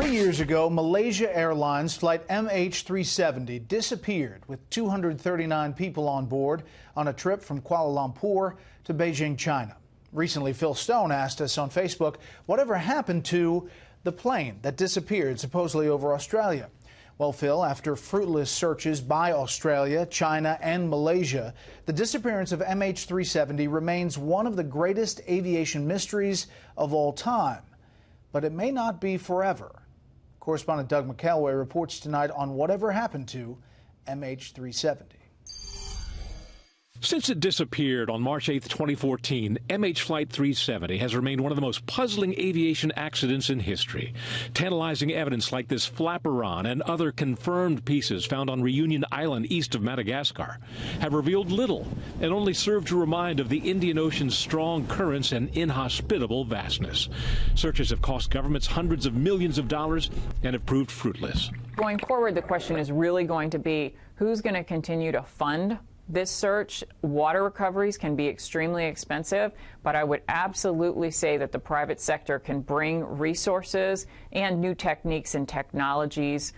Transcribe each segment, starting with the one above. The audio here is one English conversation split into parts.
3 years ago, Malaysia Airlines flight MH370 disappeared with 239 people on board on a trip from Kuala Lumpur to Beijing, China. Recently, Phil Stone asked us on Facebook whatever happened to the plane that disappeared supposedly over Australia. Well, Phil, after fruitless searches by Australia, China, and Malaysia, the disappearance of MH370 remains one of the greatest aviation mysteries of all time. But it may not be forever. Correspondent Doug McKelway reports tonight on whatever happened to MH370. Since it disappeared on March 8, 2014, MH Flight 370 has remained one of the most puzzling aviation accidents in history. Tantalizing evidence like this flaperon and other confirmed pieces found on Reunion Island east of Madagascar have revealed little and only serve to remind of the Indian Ocean's strong currents and inhospitable vastness. Searches have cost governments hundreds of millions of dollars and have proved fruitless. Going forward, the question is really going to be who's going to continue to fund this search. Water recoveries can be extremely expensive, but I would absolutely say that the private sector can bring resources and new techniques and technologies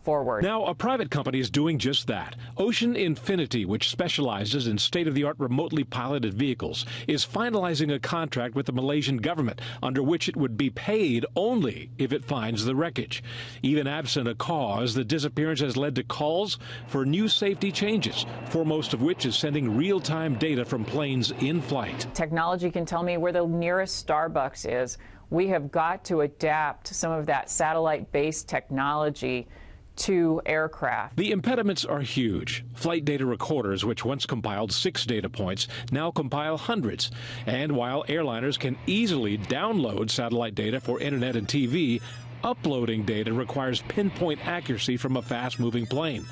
forward. Now, a private company is doing just that. Ocean Infinity, which specializes in state-of-the-art remotely piloted vehicles, is finalizing a contract with the Malaysian government under which it would be paid only if it finds the wreckage. Even absent a cause, the disappearance has led to calls for new safety changes, foremost of which is sending real-time data from planes in flight. Technology can tell me where the nearest Starbucks is. We have got to adapt some of that satellite-based technology to aircraft. The impediments are huge. Flight data recorders, which once compiled 6 data points, now compile hundreds. And while airliners can easily download satellite data for internet and TV, uploading data requires pinpoint accuracy from a fast-moving plane.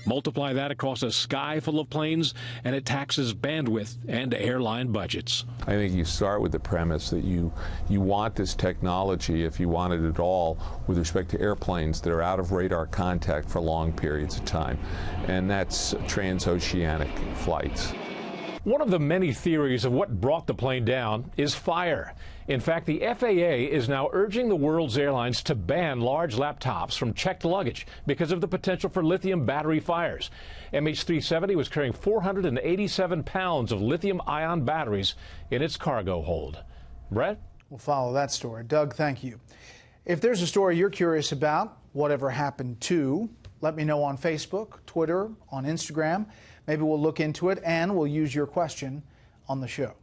Multiply that across a sky full of planes, and it taxes bandwidth and airline budgets. I think you start with the premise that you want this technology, if you want it at all, with respect to airplanes that are out of radar contact for long periods of time, and that's transoceanic flights. One of the many theories of what brought the plane down is fire. In fact, the FAA is now urging the world's airlines to ban large laptops from checked luggage because of the potential for lithium battery fires. MH370 was carrying 487 pounds of lithium-ion batteries in its cargo hold. Brett? We'll follow that story. Doug, thank you. If there's a story you're curious about, whatever happened to, let me know on Facebook, Twitter, on Instagram. Maybe we'll look into it and we'll use your question on the show.